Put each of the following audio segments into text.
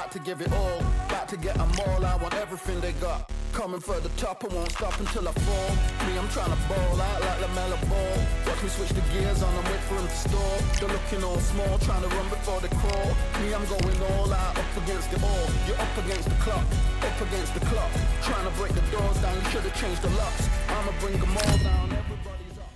about to give it all, about to get them all. I want everything they got. Coming for the top, I won't stop until I fall. Me, I'm trying to ball out like LaMelo Ball. Watch me switch the gears on and wait for him to stall. They're looking all small, trying to run before they crawl. Me, I'm going all out, up against the all. You're up against the clock, up against the clock. Trying to break the doors down, you should have changed the locks. I'ma bring them all down, everybody's up.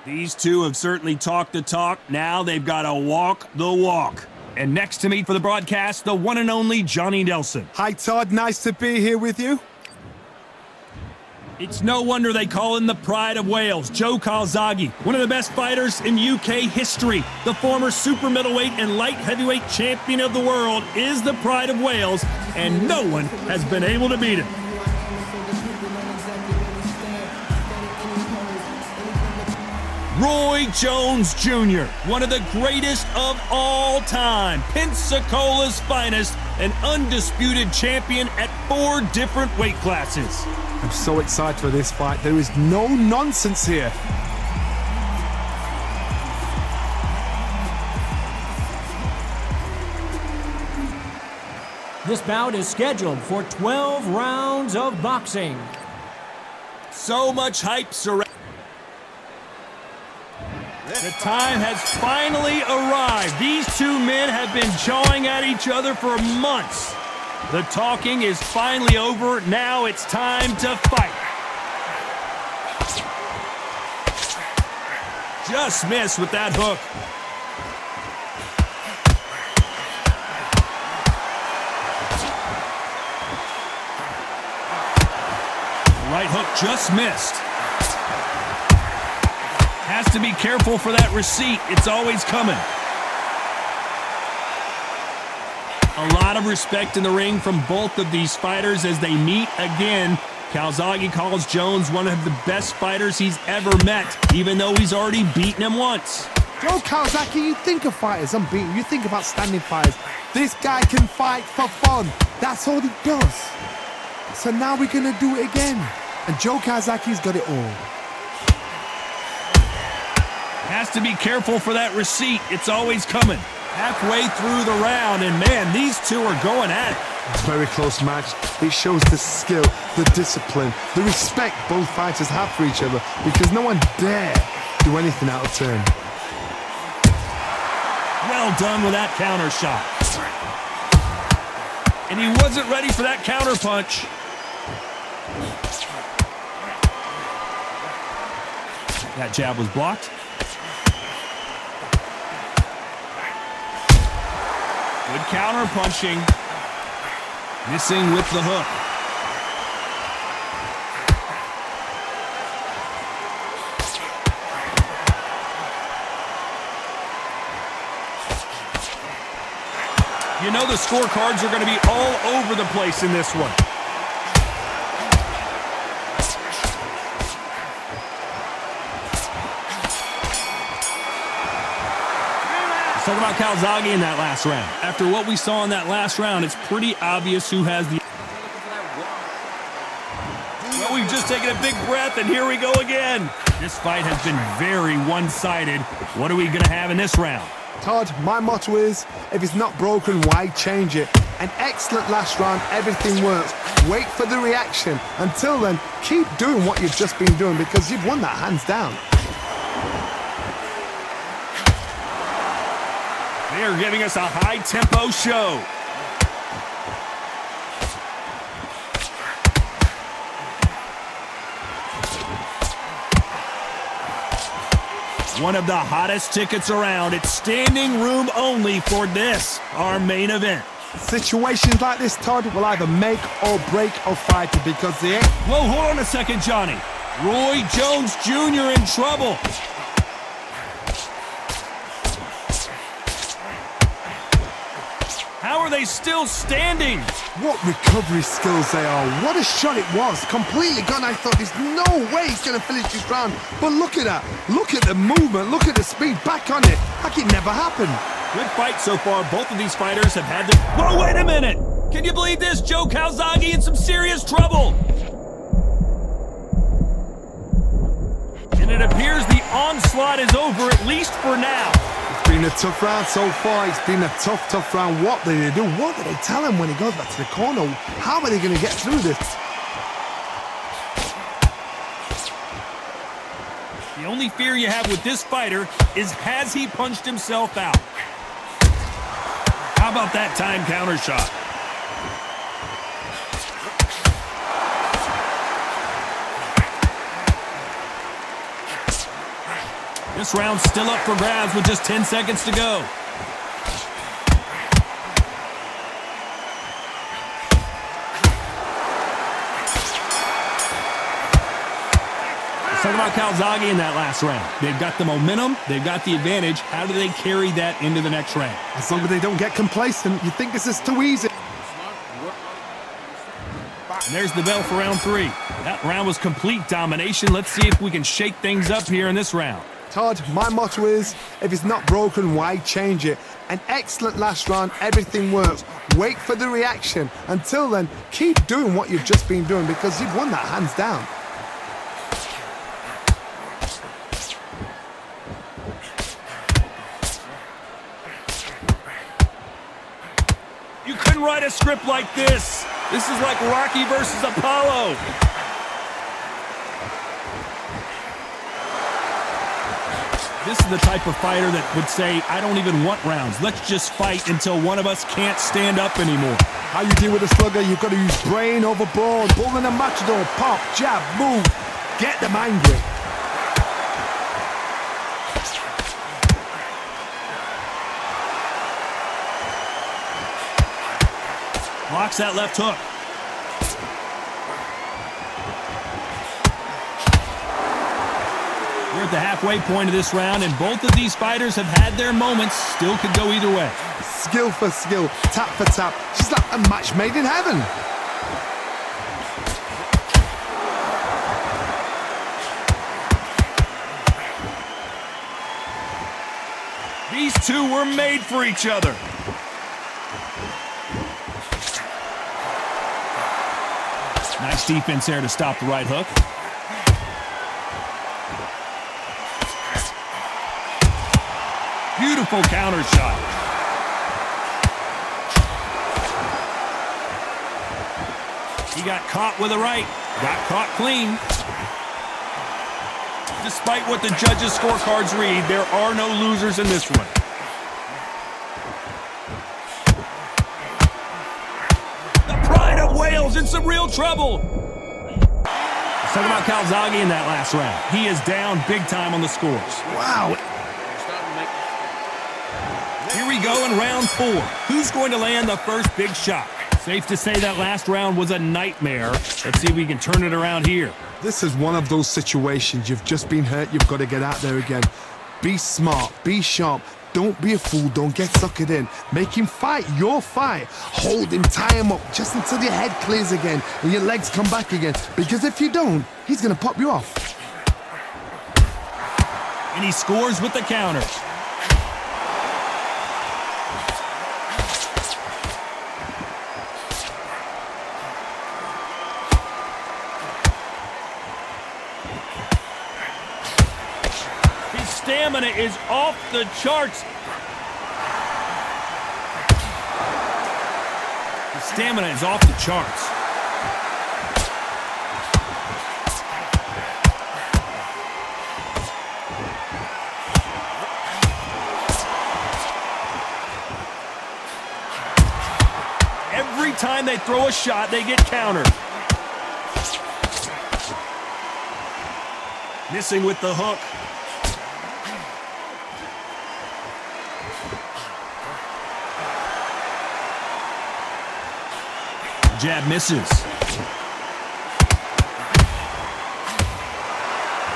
These two have certainly talked the talk. Now they've got to walk the walk. And next to me for the broadcast, the one and only Johnny Nelson. Hi, Todd. Nice to be here with you. It's no wonder they call him the Pride of Wales, Joe Calzaghe, one of the best fighters in UK history. The former super middleweight and light heavyweight champion of the world is the Pride of Wales, and no one has been able to beat him. Roy Jones Jr., one of the greatest of all time, Pensacola's finest, an undisputed champion at 4 different weight classes. I'm so excited for this fight. There is no nonsense here. This bout is scheduled for 12 rounds of boxing. So much hype surrounding. The time has finally arrived. These two men have been jawing at each other for months. The talking is finally over. Now it's time to fight. Just missed with that hook. Right hook just missed. Has to be careful for that receipt. It's always coming. A lot of respect in the ring from both of these fighters as they meet again. Calzaghe calls Jones one of the best fighters he's ever met, even though he's already beaten him once. Joe Calzaghe, you think of fighters unbeaten. You think of outstanding fighters. This guy can fight for fun. That's all he does. So now we're going to do it again. And Joe Calzaghe's got it all. Has to be careful for that receipt. It's always coming. Halfway through the round, and man, these two are going at it. It's a very close match. It shows the skill, the discipline, the respect both fighters have for each other, because no one dare do anything out of turn. Well done with that counter shot. And he wasn't ready for that counter punch. That jab was blocked. Good counter punching. Missing with the hook. You know the scorecards are going to be all over the place in this one. Talk about Calzaghe in that last round. After what we saw in that last round, it's pretty obvious who has the... Well, we've just taken a big breath, and here we go again. This fight has been very one-sided. What are we going to have in this round? Todd, my motto is, if it's not broken, why change it? An excellent last round, everything works. Wait for the reaction. Until then, keep doing what you've just been doing, because you've won that hands down. They are giving us a high-tempo show. One of the hottest tickets around. It's standing room only for this, our main event. Situations like this, Todd, will either make or break a fighter, because they ain't... Whoa, hold on a second, Johnny. Roy Jones Jr. in trouble. How are they still standing? What recovery skills they are. What a shot it was. Completely gone. I thought there's no way he's going to finish this round. But look at that. Look at the movement. Look at the speed. Back on it. Like it never happened. Good fight so far. Both of these fighters have had to... Whoa, wait a minute. Can you believe this? Joe Calzaghe in some serious trouble. onslaught is over, at least for now. It's been a tough round so far. It's been a tough round. What did they do? What did they tell him when he goes back to the corner? How are they going to get through this? The only fear you have with this fighter is, has he punched himself out? How about that time counter shot? This round's still up for grabs with just 10 seconds to go. Let's talk about Calzaghe in that last round. They've got the momentum, they've got the advantage. How do they carry that into the next round? As long as they don't get complacent, you think this is too easy. And there's the bell for round 3. That round was complete domination. Let's see if we can shake things up here in this round. Todd, my motto is, if it's not broken, why change it? An excellent last round, everything works. Wait for the reaction. Until then, keep doing what you've just been doing because you've won that hands down. You couldn't write a script like this. This is like Rocky versus Apollo. This is the type of fighter that would say, I don't even want rounds. Let's just fight until one of us can't stand up anymore. How you deal with a slugger, you've got to use brain over brawn. Bull and a matador, pop, jab, move. Get them angry. Blocks that left hook. We're at the halfway point of this round, and both of these fighters have had their moments. Still could go either way. Skill for skill, tap for tap. She's like a match made in heaven. These two were made for each other. Nice defense there to stop the right hook. Beautiful counter shot. He got caught with a right. Got caught clean. Despite what the judges' scorecards read, there are no losers in this one. The pride of Wales in some real trouble. Let's talk about Calzaghe in that last round. He is down big time on the scores. Wow. Here we go in round 4. Who's going to land the first big shot? Safe to say that last round was a nightmare. Let's see if we can turn it around here. This is one of those situations. You've just been hurt. You've got to get out there again. Be smart. Be sharp. Don't be a fool. Don't get suckered in. Make him fight your fight. Hold him. Tie him up just until your head clears again and your legs come back again. Because if you don't, he's going to pop you off. And he scores with the counter. Stamina is off the charts. The stamina is off the charts. Every time they throw a shot, they get countered. Missing with the hook. Jab misses.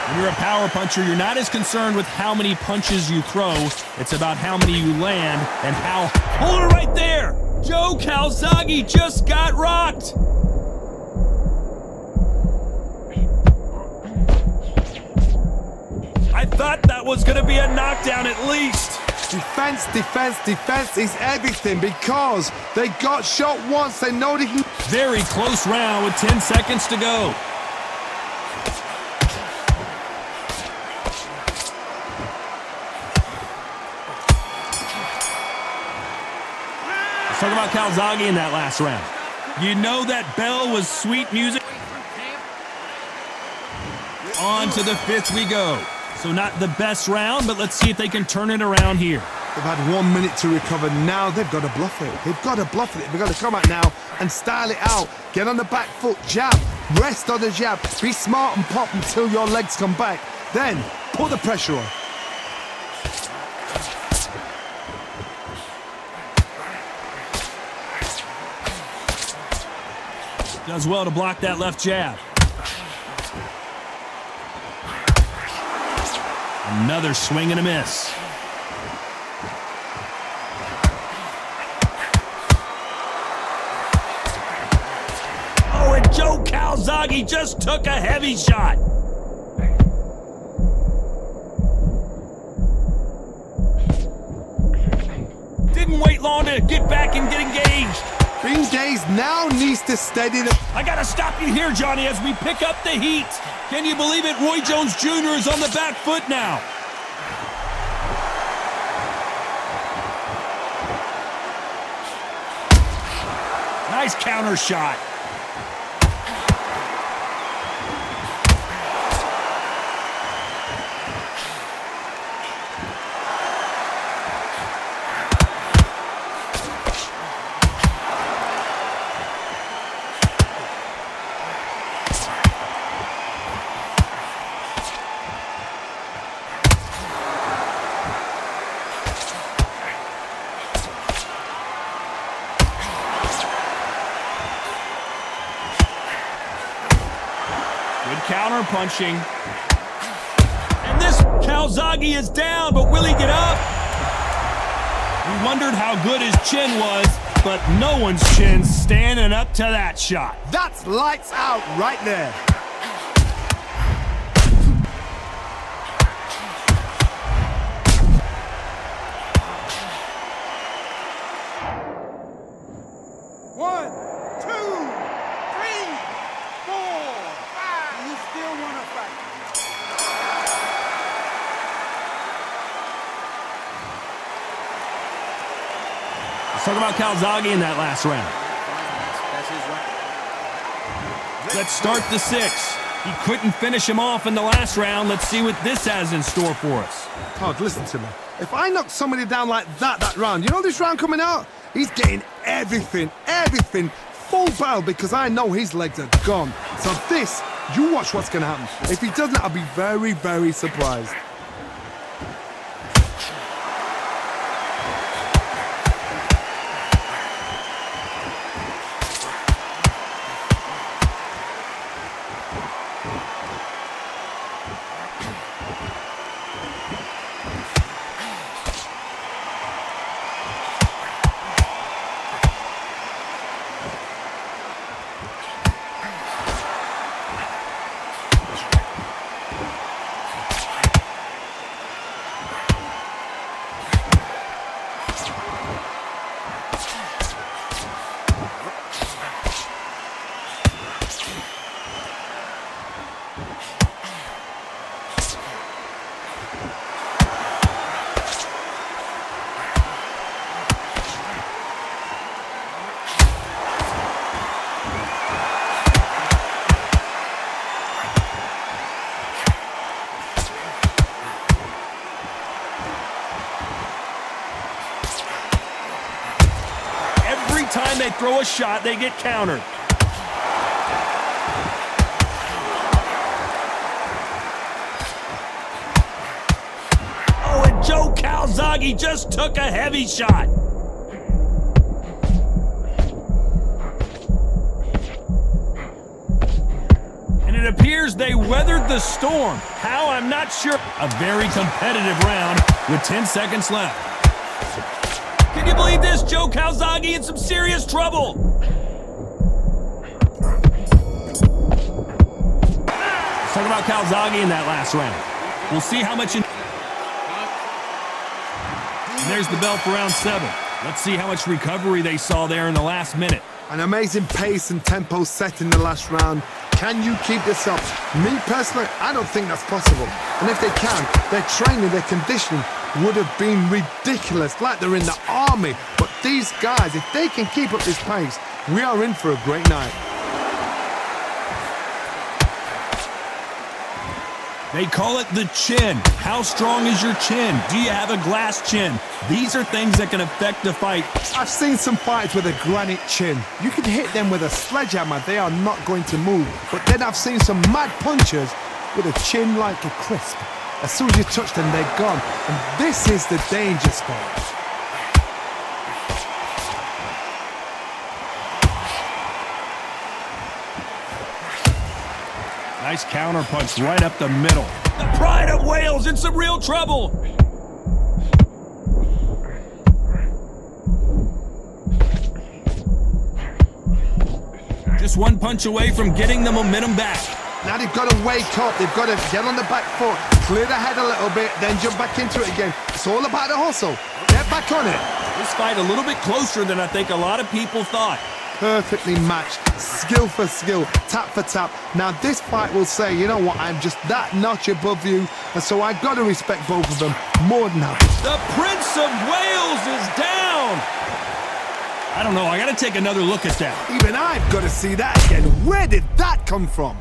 When you're a power puncher, you're not as concerned with how many punches you throw. It's about how many you land and how... Hold it right there! Joe Calzaghe just got rocked! I thought that was going to be a knockdown at least. Defense, defense, defense is everything because they got shot once. They know they can... Very close round with 10 seconds to go. Talk about Calzaghe in that last round. You know that bell was sweet music. On to the fifth we go. So not the best round, but let's see if they can turn it around here. They've had 1 minute to recover. Now they've got to bluff it. They've got to bluff it. They've got to come out now and style it out. Get on the back foot, jab, rest on the jab. Be smart and pop until your legs come back. Then put the pressure on. Does well to block that left jab. Another swing and a miss. Oh, and Joe Calzaghe just took a heavy shot. Didn't wait long to get back and get engaged. Being dazed now needs to steady the... I gotta stop you here, Johnny, as we pick up the heat. Can you believe it? Roy Jones Jr. is on the back foot now. Nice counter shot. Counter punching. And this Calzaghe is down, but will he get up? We wondered how good his chin was, but no one's chin's standing up to that shot. That's lights out right there. One, two, three, four, five. You still want to fight? Let's talk about Calzaghe in that last round. Let's start the sixth. He couldn't finish him off in the last round. Let's see what this has in store for us. Todd, listen to me. If I knock somebody down like that round, you know this round coming out? He's getting everything, full barrel, because I know his legs are gone. So this, you watch what's going to happen. If he doesn't, I'll be very, very surprised. Time they throw a shot, they get countered. Oh, and Joe Calzaghe just took a heavy shot. And it appears they weathered the storm. How, I'm not sure. A very competitive round with 10 seconds left. Can you believe this? Joe Calzaghe in some serious trouble. Let's talk about Calzaghe in that last round. We'll see how much. And there's the bell for round 7. Let's see how much recovery they saw there in the last minute. An amazing pace and tempo set in the last round. Can you keep this up? Me personally, I don't think that's possible. And if they can, their training, their conditioning would have been ridiculous, like they're in the army. But these guys, if they can keep up this pace, we are in for a great night. They call it the chin. How strong is your chin? Do you have a glass chin? These are things that can affect the fight. I've seen some fighters with a granite chin. You can hit them with a sledgehammer, they are not going to move. But then I've seen some mad punchers with a chin like a crisp. As soon as you touch them, they're gone. And this is the danger spot. Nice counter punch right up the middle. The Pride of Wales in some real trouble. Just one punch away from getting the momentum back. Now they've got to wake up, they've got to get on the back foot, clear the head a little bit, then jump back into it again. It's all about the hustle. Get back on it. This fight a little bit closer than I think a lot of people thought. Perfectly matched, skill for skill, tap for tap. Now this fight will say, you know what, I'm just that notch above you, and so I've got to respect both of them more than happy. The Prince of Wales is down. I don't know, I gotta take another look at that. Even I've got to see that again. Where did that come from?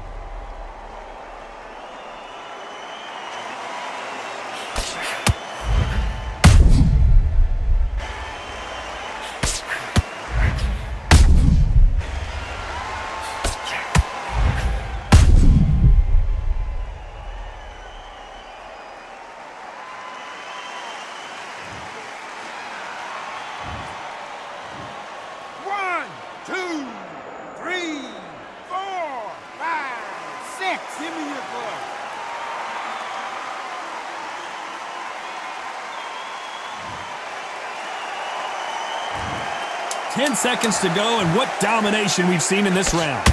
Give me your glove. 10 seconds to go, and what domination we've seen in this round.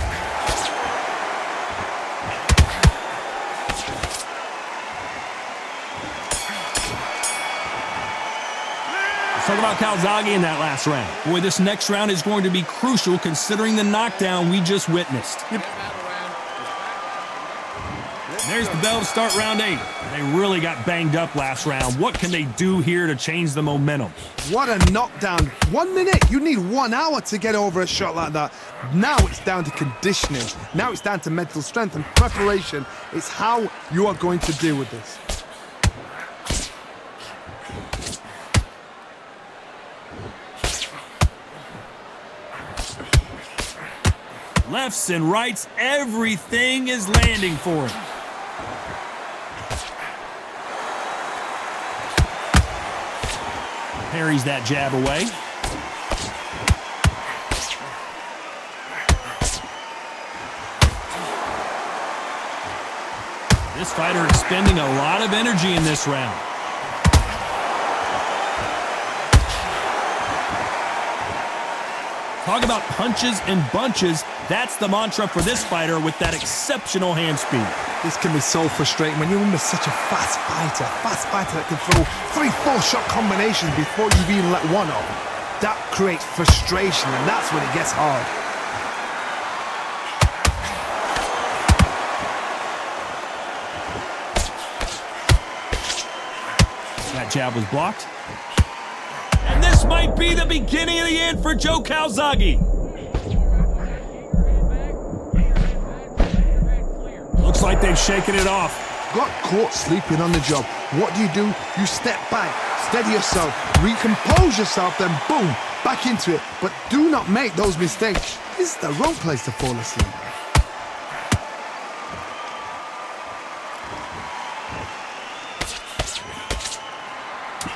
Let's talk about Calzaghe in that last round. Boy, this next round is going to be crucial considering the knockdown we just witnessed. There's the bell to start round 8. They really got banged up last round. What can they do here to change the momentum? What a knockdown. 1 minute. You need 1 hour to get over a shot like that. Now it's down to conditioning. Now it's down to mental strength and preparation. It's how you are going to deal with this. Lefts and rights, everything is landing for him. Parries that jab away. This fighter expending a lot of energy in this round. Talk about punches and bunches. That's the mantra for this fighter with that exceptional hand speed. This can be so frustrating when you're under such a fast fighter that can throw 3-4 shot combinations before you've even let one off. That creates frustration, and that's when it gets hard. That jab was blocked. And this might be the beginning of the end for Joe Calzaghe. Looks like they've shaken it off. Got caught sleeping on the job. What do? You step back, steady yourself, recompose yourself, then boom, back into it. But do not make those mistakes. This is the wrong place to fall asleep.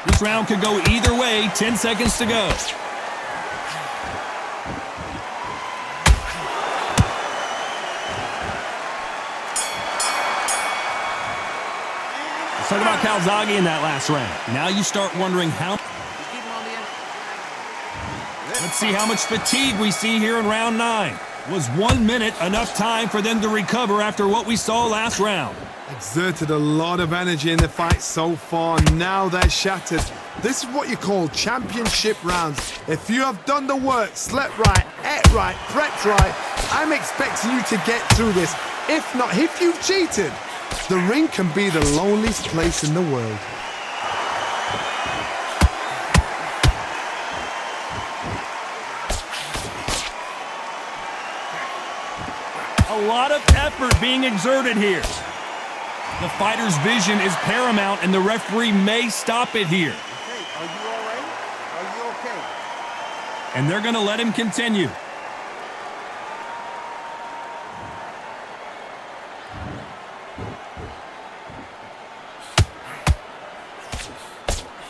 This round could go either way. 10 seconds to go. Let's talk about Calzaghe in that last round. Now you start wondering how... Let's see how much fatigue we see here in round 9. Was 1 minute enough time for them to recover after what we saw last round? Exerted a lot of energy in the fight so far. Now they're shattered. This is what you call championship rounds. If you have done the work, slept right, ate right, prepped right, I'm expecting you to get through this. If not, if you've cheated, the ring can be the loneliest place in the world. A lot of effort being exerted here. The fighter's vision is paramount, and the referee may stop it here. Hey, are you all right? Are you okay? And they're going to let him continue.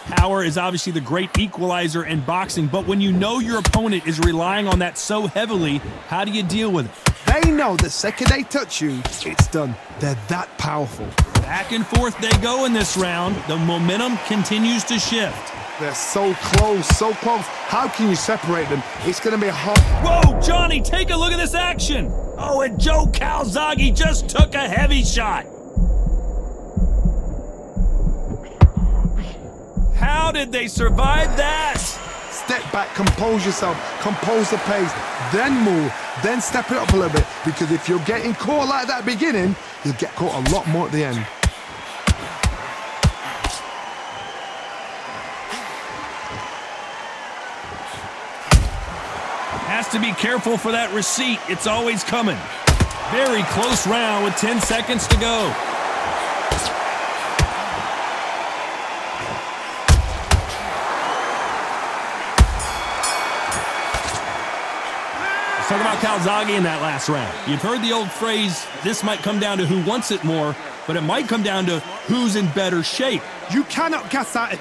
Power is obviously the great equalizer in boxing, but when you know your opponent is relying on that so heavily, how do you deal with it? They know the second they touch you, it's done. They're that powerful. Back and forth they go in this round. The momentum continues to shift. They're so close, so close. How can you separate them? It's going to be hard. Whoa, Johnny, take a look at this action. Oh, and Joe Calzaghe just took a heavy shot. How did they survive that? Step back, compose yourself, compose the pace, then move, then step it up a little bit. Because if you're getting caught like that beginning, you'll get caught a lot more at the end. Has to be careful for that receipt. It's always coming. Very close round with 10 seconds to go. Talk about Calzaghe in that last round. You've heard the old phrase, this might come down to who wants it more, but it might come down to who's in better shape. You cannot gas out. And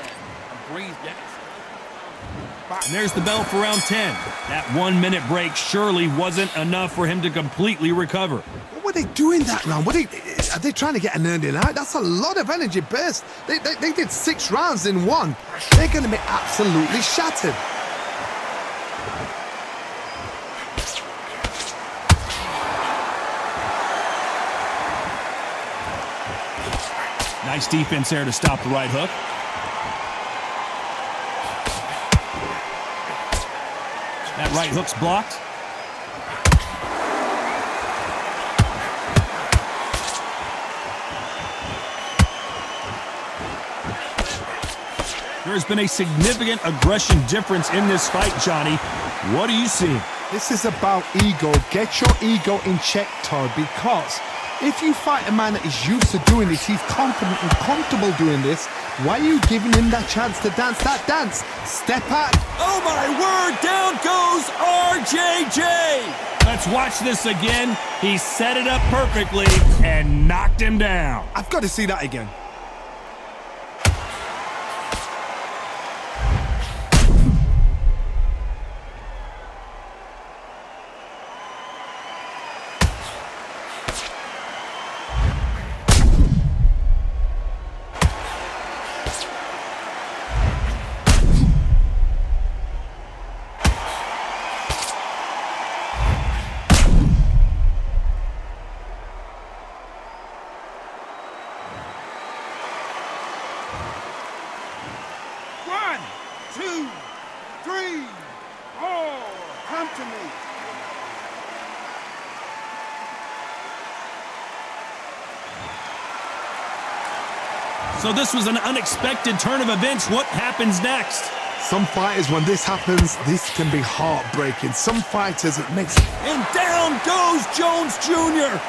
there's the bell for round 10. That 1 minute break surely wasn't enough for him to completely recover. What were they doing that round? Are they trying to get an earning out? That's a lot of energy burst. They did 6 rounds in one. They're going to be absolutely shattered. Nice defense there to stop the right hook. That right hook's blocked. There's been a significant aggression difference in this fight, Johnny. What are you seeing? This is about ego. Get your ego in check, Todd, because if you fight a man that is used to doing this, he's confident and comfortable doing this, why are you giving him that chance to dance that dance? Step out. Oh my word, down goes RJJ. Let's watch this again. He set it up perfectly and knocked him down. I've got to see that again. One, two, three, four. Come to me. So this was an unexpected turn of events. What happens next? Some fighters, when this happens, this can be heartbreaking. Some fighters, it makes... And down goes Jones Jr.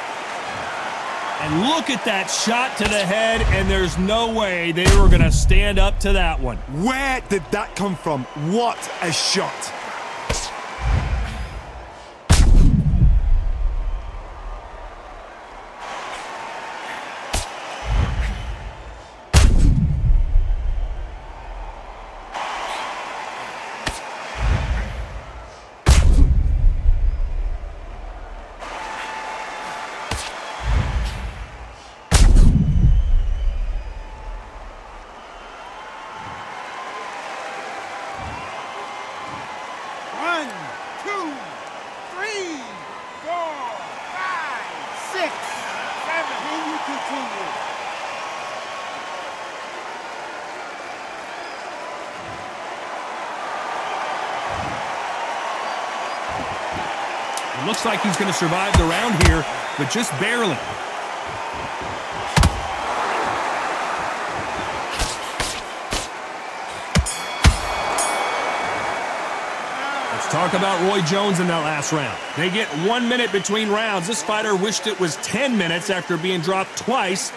And look at that shot to the head, and there's no way they were going to stand up to that one. Where did that come from? What a shot. continue. It looks like he's going to survive the round here, but just barely. Let's talk about Roy Jones in that last round. They get 1 minute between rounds. This fighter wished it was 10 minutes after being dropped twice.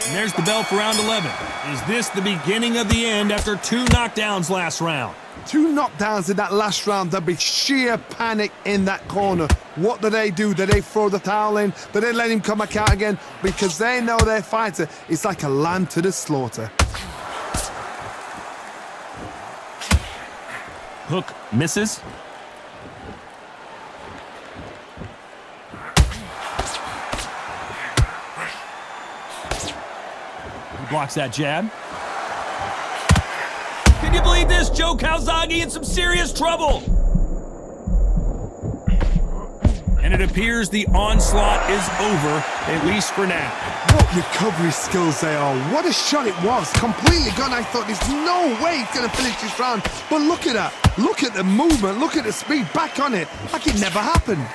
And there's the bell for round 11. Is this the beginning of the end after 2 knockdowns last round? 2 knockdowns in that last round. There'll be sheer panic in that corner. What do? Do they throw the towel in? Do they let him come back out again? Because they know their fighter is like a lamb to the slaughter. Hook misses. He blocks that jab. Can you believe this? Joe Calzaghe in some serious trouble. And it appears the onslaught is over, at least for now. What recovery skills they are. What a shot it was. Completely gone. I thought there's no way he's going to finish this round. But look at that. Look at the movement. Look at the speed. Back on it. Like it never happened.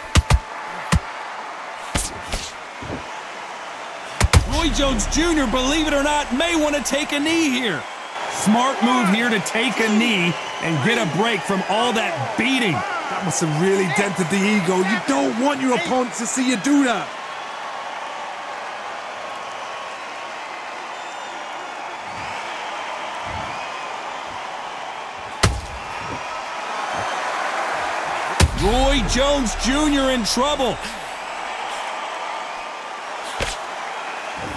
Roy Jones Jr., believe it or not, may want to take a knee here. Smart move here to take a knee and get a break from all that beating. That must have really dented the ego. You don't want your opponent to see you do that. Roy Jones Jr. in trouble.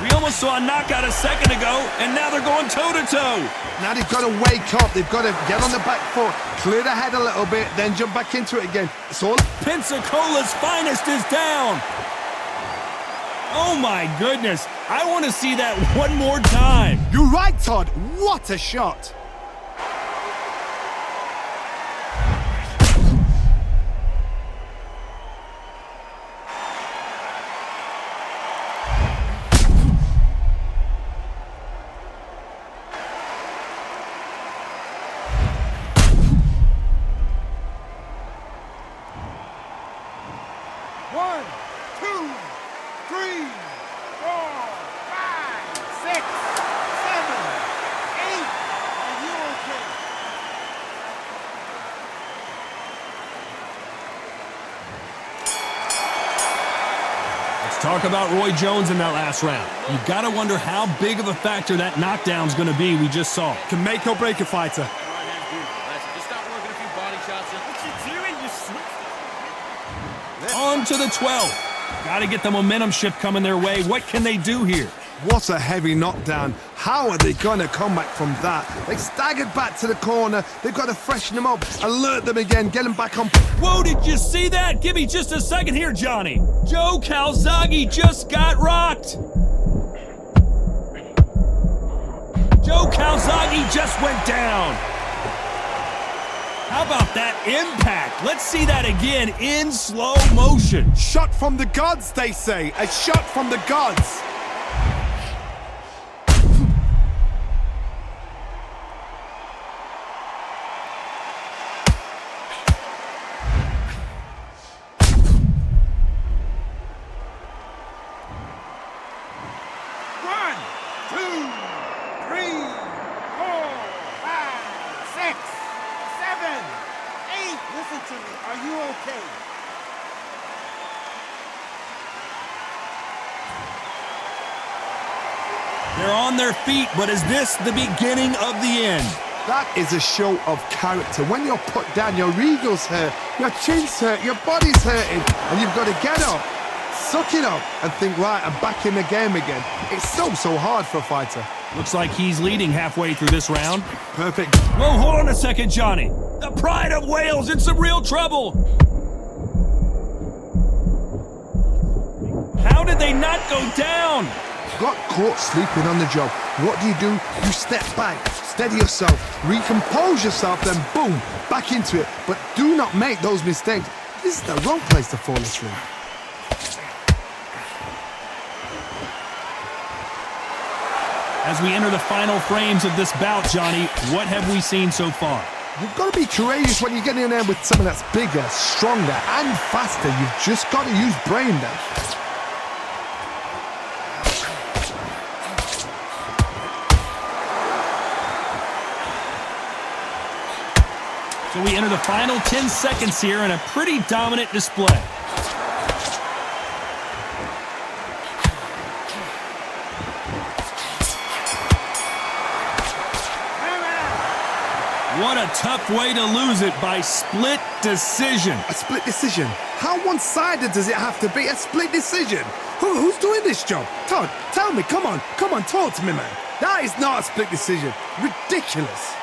We almost saw a knockout a second ago, and now they're going toe-to-toe. Now they've got to wake up. They've got to get on the back foot, clear the head a little bit, then jump back into it again. It's all... Pensacola's finest is down. Oh, my goodness. I want to see that one more time. You're right, Todd. What a shot. One, two, three, 4, 5, 6, 7, 8. Are you okay? Let's talk about Roy Jones in that last round. You've got to wonder how big of a factor that knockdown's going to be we just saw. Can make or break a fighter. Just start working a few body shots. What you doing? You On to the 12. Got to get the momentum shift coming their way. What can they do here? What a heavy knockdown. How are they going to come back from that? They staggered back to the corner. They've got to freshen them up, alert them again, get them back on. Whoa, did you see that? Give me just a second here, Johnny. Joe Calzaghe just got rocked. Joe Calzaghe just went down. How about that impact? Let's see that again in slow motion. Shot from the gods, they say. A shot from the gods. One, two, 3, 4, 5, 6, 7, 8. Listen to me. Are you okay? They're on their feet, but is this the beginning of the end? That is a show of character. When you're put down, your ego's hurt, your chin's hurt, your body's hurting, and you've got to get up, suck it up, and think, right, I'm back in the game again. It's so hard for a fighter. Looks like he's leading halfway through this round. Perfect. Whoa, hold on a second, Johnny. The Pride of Wales in some real trouble. How did they not go down? Got caught sleeping on the job. What do? You step back, steady yourself, recompose yourself, then boom, back into it. But do not make those mistakes. This is the wrong place to fall asleep. As we enter the final frames of this bout, Johnny, what have we seen so far? You've got to be courageous when you get in there with someone that's bigger, stronger, and faster. You've just got to use brain then. So we enter the final 10 seconds here in a pretty dominant display. What a tough way to lose it by split decision. A split decision? How one-sided does it have to be? A split decision? Who's doing this job? Todd, tell me, come on, talk to me, man. That is not a split decision. Ridiculous.